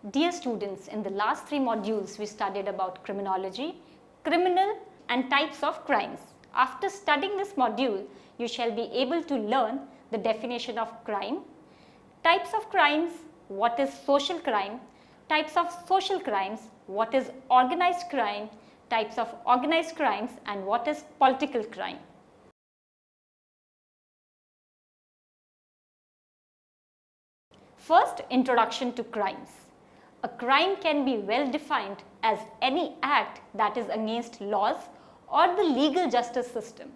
Dear students, in the last 3 modules we studied about criminology, criminal and types of crimes. After studying this module, you shall be able to learn the definition of crime, types of crimes, what is social crime, types of social crimes, what is organized crime, types of organized crimes, and what is political crime. First, introduction to crimes. A crime can be well defined as any act that is against laws or the legal justice system.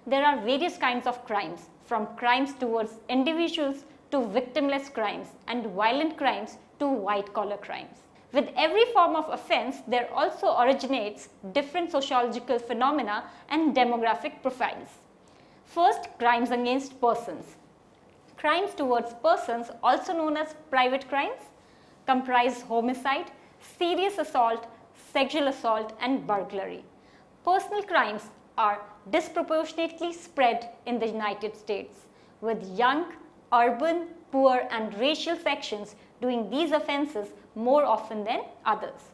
There are various kinds of crimes, from crimes towards individuals to victimless crimes and violent crimes to white-collar crimes. With every form of offense, there also originates different sociological phenomena and demographic profiles. First, crimes against persons. Crimes towards persons, also known as private crimes, comprise homicide, serious assault, sexual assault, and burglary. Personal crimes are disproportionately spread in the United States, with young, urban, poor, and racial sections doing these offenses more often than others.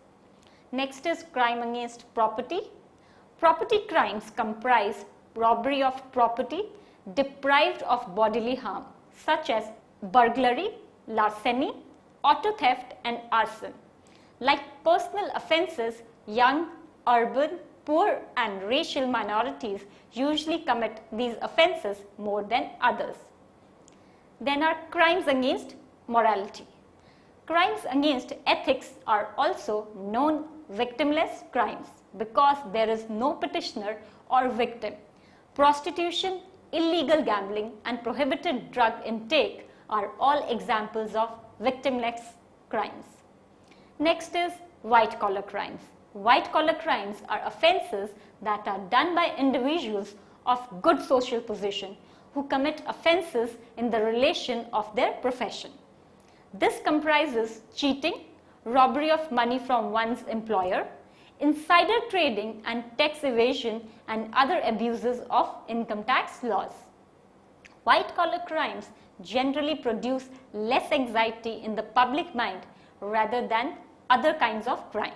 Next is crime against property. Property crimes comprise robbery of property deprived of bodily harm, such as burglary, larceny, auto theft, and arson. Like personal offenses, young, urban, poor, and racial minorities usually commit these offenses more than others. Then are crimes against morality. Crimes against ethics are also known victimless crimes because there is no petitioner or victim. Prostitution, illegal gambling, and prohibited drug intake are all examples of victimless crimes. Next is white-collar crimes. White-collar crimes are offenses that are done by individuals of good social position who commit offenses in the relation of their profession. This comprises cheating, robbery of money from one's employer, insider trading, and tax evasion and other abuses of income tax laws. White-collar crimes generally produce less anxiety in the public mind rather than other kinds of crime.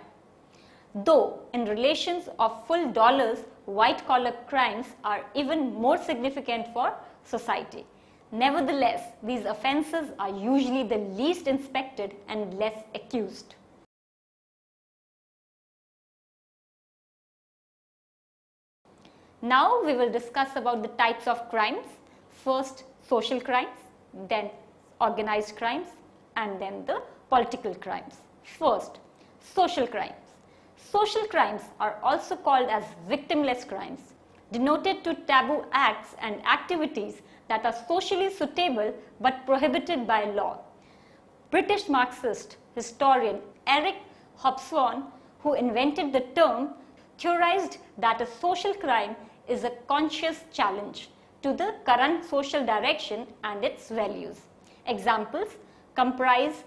Though in relations of full dollars, white-collar crimes are even more significant for society. Nevertheless, these offenses are usually the least inspected and less accused. Now we will discuss about the types of crimes. First, social crimes, then organized crimes, and then the political crimes. First, social crimes. Social crimes are also called as victimless crimes, denoted to taboo acts and activities that are socially suitable but prohibited by law. British Marxist historian Eric Hobsbawm, who invented the term, theorized that a social crime is a conscious challenge to the current social direction and its values. Examples comprise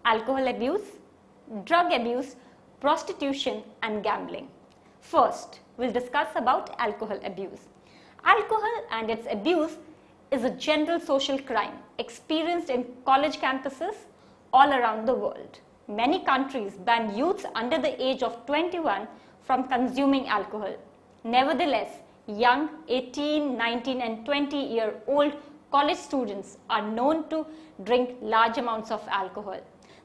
alcohol abuse, drug abuse, prostitution, and gambling. First, we'll discuss about alcohol abuse. Alcohol and its abuse is a general social crime experienced in college campuses all around the world. Many countries ban youths under the age of 21 from consuming alcohol. Nevertheless, young 18, 19, and 20-year-old college students are known to drink large amounts of alcohol.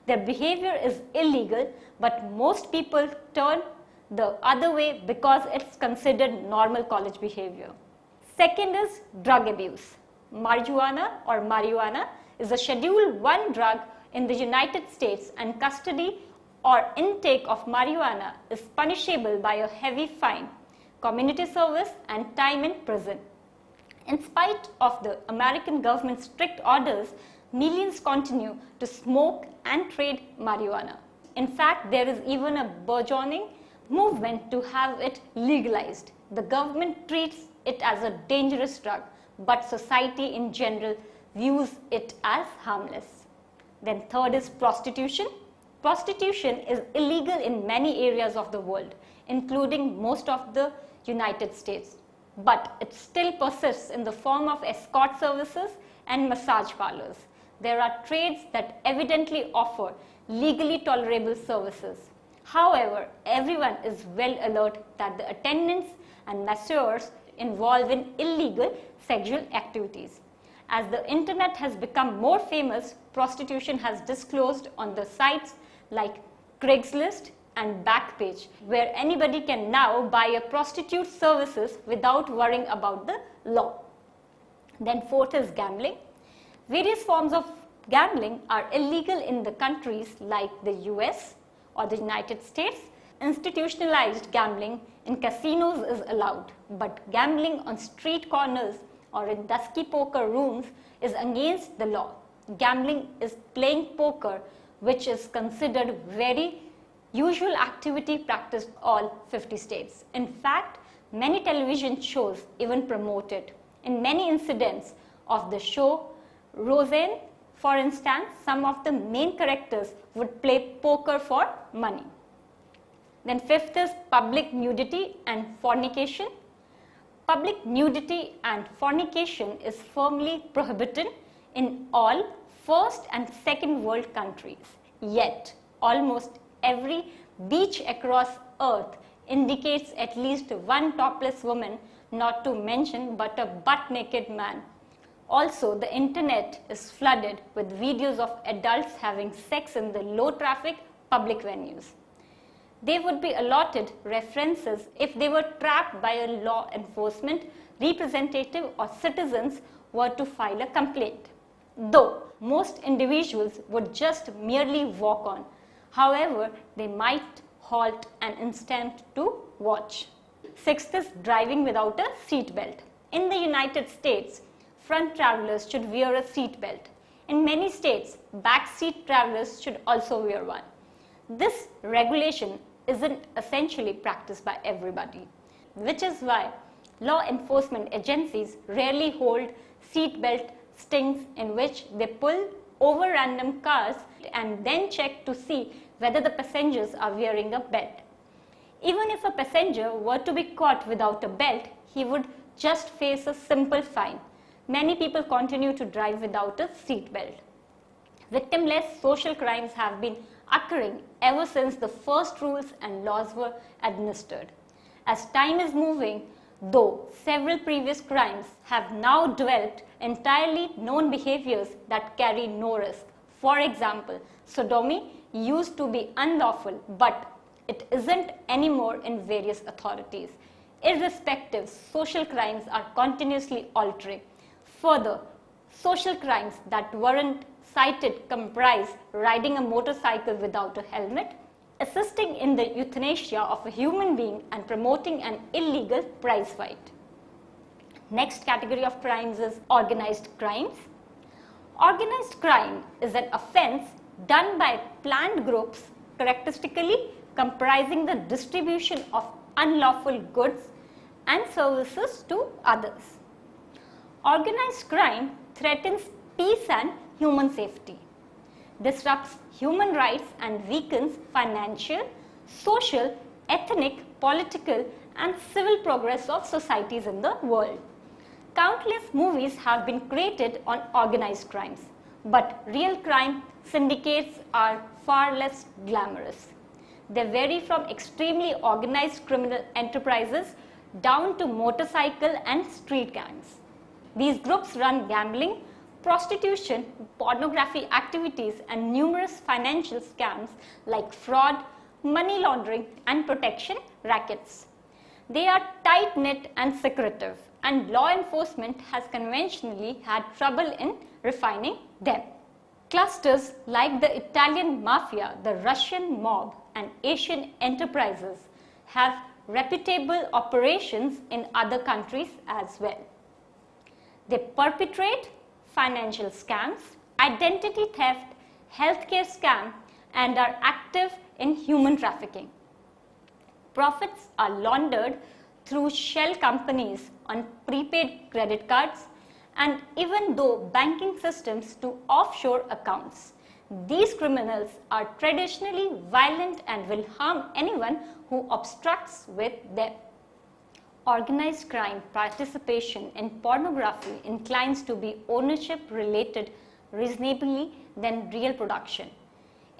Their behavior is illegal, but most people turn the other way because it's considered normal college behavior. Second is drug abuse. Marijuana is a Schedule 1 drug in the United States, and custody or intake of marijuana is punishable by a heavy fine, community service, and time in prison. In spite of the American government's strict orders, millions continue to smoke and trade marijuana. In fact, there is even a burgeoning movement to have it legalized. The government treats it as a dangerous drug, but society in general views it as harmless. Then third is prostitution. Prostitution is illegal in many areas of the world, including most of the United States, but it still persists in the form of escort services and massage parlors. there are trades that evidently offer legally tolerable services. However, everyone is well alert that the attendants and masseurs involved in illegal sexual activities. As the internet has become more famous, prostitution has disclosed on the sites like Craigslist and Backpage, where anybody can now buy a prostitute's services without worrying about the law. Then fourth is gambling. Various forms of gambling are illegal in the countries like the US or the United States. Institutionalized gambling in casinos is allowed, but gambling on street corners or in dusky poker rooms is against the law. Gambling is playing poker, which is considered very usual activity practiced all 50 states. In fact, many television shows even promote it. In many incidents of the show, Roseanne, for instance, some of the main characters would play poker for money. Then fifth is public nudity and fornication. Public nudity and fornication is firmly prohibited in all first and second world countries. Yet, almost every beach across earth indicates at least one topless woman, not to mention but a butt-naked man. Also, the internet is flooded with videos of adults having sex in the low-traffic public venues. They would be allotted references if they were trapped by a law enforcement representative or citizens were to file a complaint. Though most individuals would just merely walk on. However, they might halt an instant to watch. Sixth is driving without a seat belt. In the United States, front travelers should wear a seat belt. In many states, back seat travelers should also wear one. This regulation isn't essentially practiced by everybody, which is why law enforcement agencies rarely hold seatbelt stings in which they pull over random cars and then check to see whether the passengers are wearing a belt. Even if a passenger were to be caught without a belt, he would just face a simple fine. Many people continue to drive without a seat belt. Victimless social crimes have been occurring ever since the first rules and laws were administered. As time is moving, though several previous crimes have now developed entirely known behaviors that carry no risk. For example, sodomy used to be unlawful, but it isn't anymore in various authorities. Irrespective, social crimes are continuously altering. Further, social crimes that weren't cited comprise riding a motorcycle without a helmet, assisting in the euthanasia of a human being, and promoting an illegal prize fight. Next category of crimes is organized crimes. Organized crime is an offense done by planned groups characteristically comprising the distribution of unlawful goods and services to others. Organized crime threatens peace and human safety, disrupts human rights and weakens financial, social, ethnic, political and civil progress of societies in the world. Countless movies have been created on organized crimes, but real crime syndicates are far less glamorous. They vary from extremely organized criminal enterprises down to motorcycle and street gangs. These groups run gambling, prostitution, pornography activities and numerous financial scams like fraud, money laundering and protection rackets. They are tight-knit and secretive, and law enforcement has conventionally had trouble in refining them. Clusters like the Italian mafia, the Russian mob and Asian enterprises have reputable operations in other countries as well. They perpetrate financial scams, identity theft, healthcare scam, and are active in human trafficking. Profits are laundered through shell companies on prepaid credit cards, and even though banking systems to offshore accounts. These criminals are traditionally violent and will harm anyone who obstructs with them. Organized crime participation in pornography inclines to be ownership related reasonably than real production.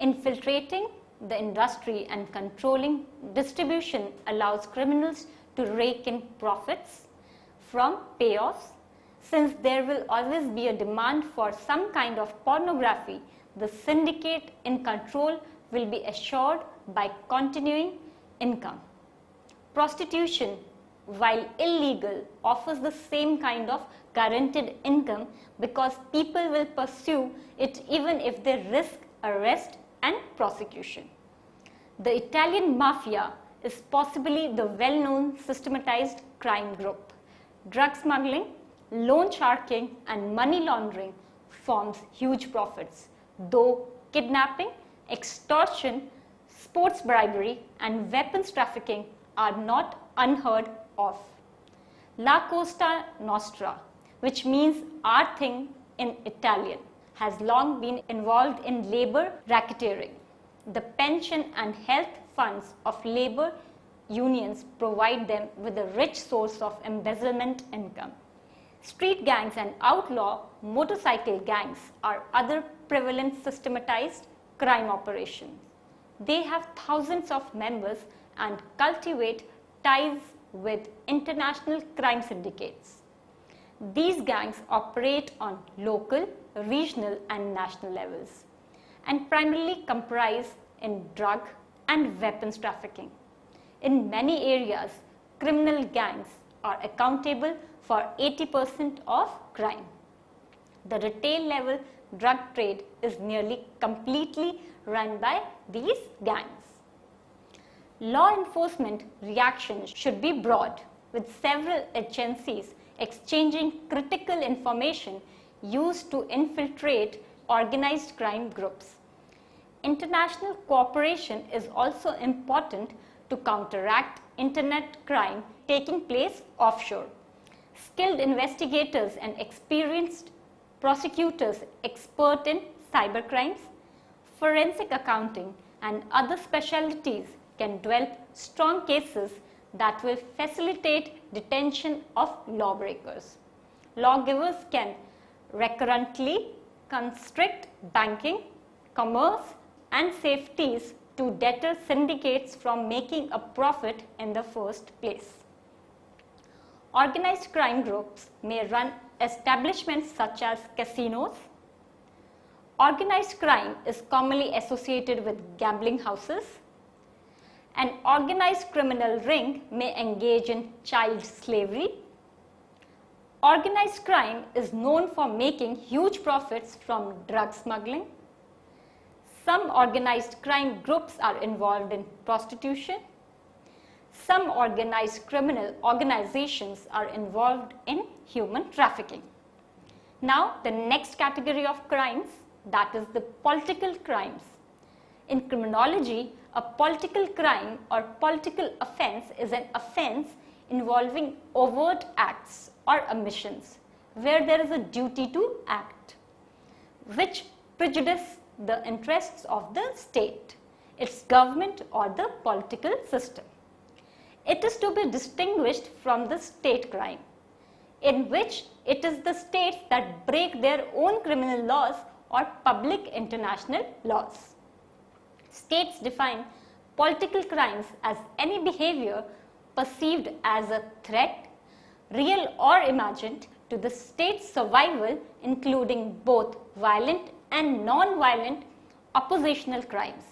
Infiltrating the industry and controlling distribution allows criminals to rake in profits from payoffs. Since there will always be a demand for some kind of pornography, the syndicate in control will be assured by continuing income. Prostitution, while illegal, offers the same kind of guaranteed income because people will pursue it even if they risk arrest and prosecution. The Italian mafia is possibly the well-known systematized crime group. Drug smuggling, loan sharking and money laundering forms huge profits, though kidnapping, extortion, sports bribery and weapons trafficking are not unheard of. La Costa Nostra, which means our thing in Italian, has long been involved in labor racketeering. The pension and health funds of labor unions provide them with a rich source of embezzlement income. Street gangs and outlaw motorcycle gangs are other prevalent systematized crime operations. They have thousands of members and cultivate ties with international crime syndicates. These gangs operate on local, regional and national levels and primarily comprise in drug and weapons trafficking. In many areas, criminal gangs are accountable for 80% of crime. The retail level drug trade is nearly completely run by these gangs. Law enforcement reaction should be broad, with several agencies exchanging critical information used to infiltrate organized crime groups. International cooperation is also important to counteract internet crime taking place offshore. Skilled investigators and experienced prosecutors expert in cybercrimes, forensic accounting and other specialties can develop strong cases that will facilitate detention of lawbreakers. Lawgivers can recurrently constrict banking, commerce and safeties to deter syndicates from making a profit in the first place. Organized crime groups may run establishments such as casinos. Organized crime is commonly associated with gambling houses. An organized criminal ring may engage in child slavery. Organized crime is known for making huge profits from drug smuggling. Some organized crime groups are involved in prostitution. Some organized criminal organizations are involved in human trafficking. Now, the next category of crimes, that is the political crimes. In criminology, a political crime or political offense is an offense involving overt acts or omissions where there is a duty to act, which prejudice the interests of the state, its government or the political system. It is to be distinguished from the state crime, in which it is the states that break their own criminal laws or public international laws. States define political crimes as any behavior perceived as a threat, real or imagined, to the state's survival, including both violent and non-violent oppositional crimes.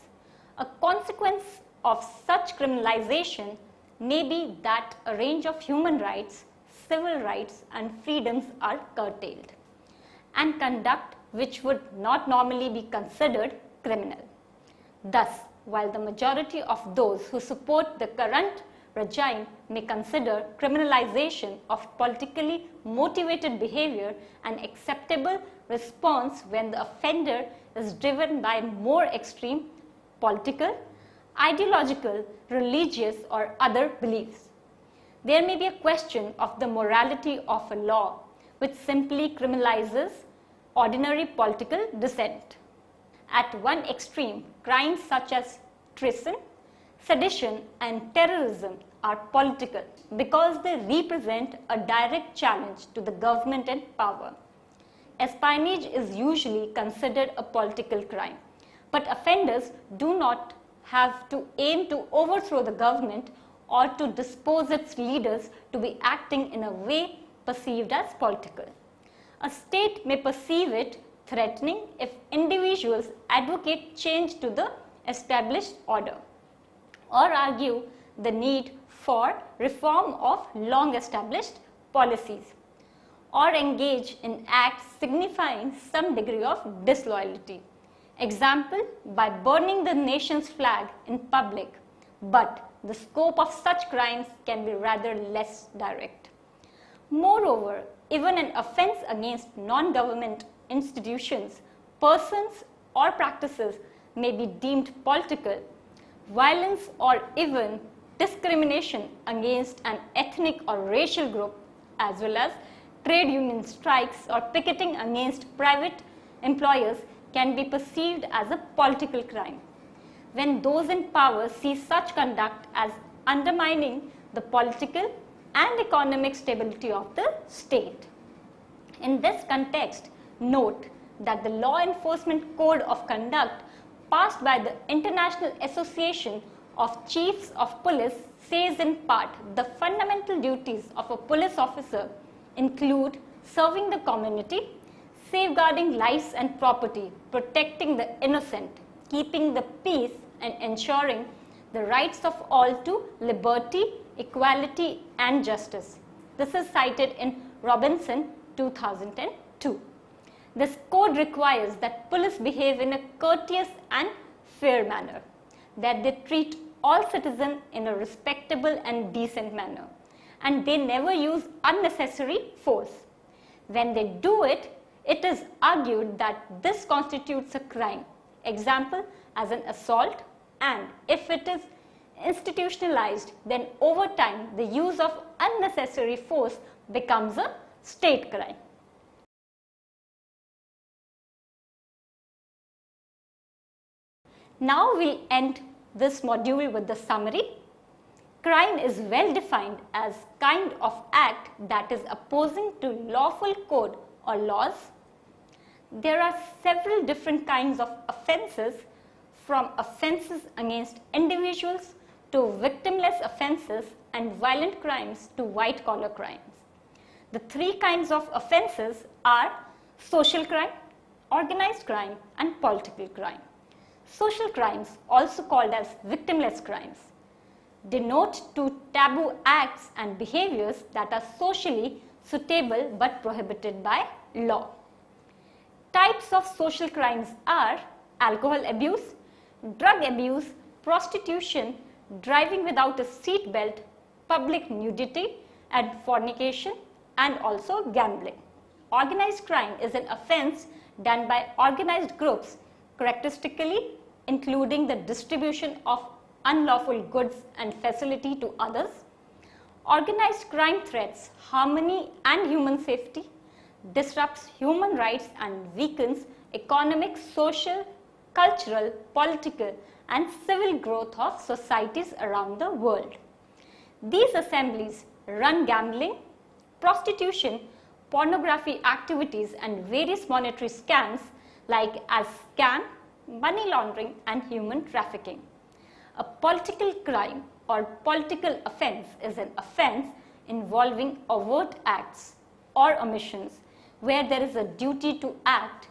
A consequence of such criminalization may be that a range of human rights, civil rights and freedoms are curtailed, and conduct which would not normally be considered criminal. Thus, while the majority of those who support the current regime may consider criminalization of politically motivated behavior an acceptable response when the offender is driven by more extreme political, ideological, religious or other beliefs. There may be a question of the morality of a law which simply criminalizes ordinary political dissent. At one extreme, crimes such as treason, sedition and terrorism are political because they represent a direct challenge to the government and power. espionage is usually considered a political crime, but offenders do not have to aim to overthrow the government or to dispose its leaders to be acting in a way perceived as political. A state may perceive it threatening if individuals advocate change to the established order or argue the need for reform of long established policies or engage in acts signifying some degree of disloyalty. Example, by burning the nation's flag in public, but the scope of such crimes can be rather less direct. Moreover, even an offense against non-government institutions, persons or practices may be deemed political. Violence or even discrimination against an ethnic or racial group, as well as trade union strikes or picketing against private employers, can be perceived as a political crime when those in power see such conduct as undermining the political and economic stability of the state. In this context, note that the Law Enforcement Code of Conduct passed by the International Association of Chiefs of Police says in part the fundamental duties of a police officer include serving the community, safeguarding lives and property, protecting the innocent, keeping the peace, and ensuring the rights of all to liberty, equality, and justice. This is cited in Robinson 2002. This code requires that police behave in a courteous and fair manner, that they treat all citizens in a respectable and decent manner, and they never use unnecessary force. When they do it, it is argued that this constitutes a crime, example as an assault, and if it is institutionalized, then over time the use of unnecessary force becomes a state crime. Now we'll end this module with the summary. Crime is well defined as kind of act that is opposing to lawful code or laws. There are several different kinds of offenses, from offenses against individuals to victimless offenses and violent crimes to white-collar crimes. The three kinds of offenses are social crime, organized crime, and political crime. Social crimes, also called as victimless crimes, denote to taboo acts and behaviors that are socially suitable but prohibited by law. Types of social crimes are alcohol abuse, drug abuse, prostitution, driving without a seat belt, public nudity and fornication, and also gambling. Organized crime is an offense done by organized groups, characteristically including the distribution of unlawful goods and facility to others. Organized crime threats harmony and human safety, disrupts human rights and weakens economic, social, cultural, political, and civil growth of societies around the world. These assemblies run gambling, prostitution, pornography activities, and various monetary scams like as scam, money laundering, and human trafficking. A political crime or political offense is an offense involving overt acts or omissions where there is a duty to act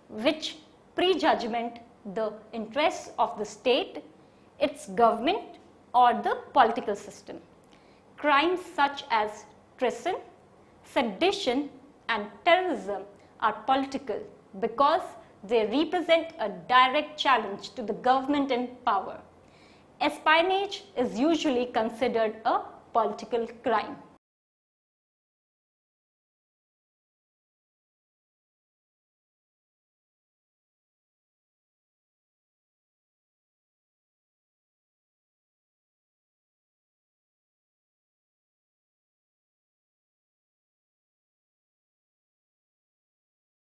which prejudgment the interests of the state, its government, or the political system. Crimes such as treason, sedition, and terrorism are political because they represent a direct challenge to the government in power. Espionage is usually considered a political crime.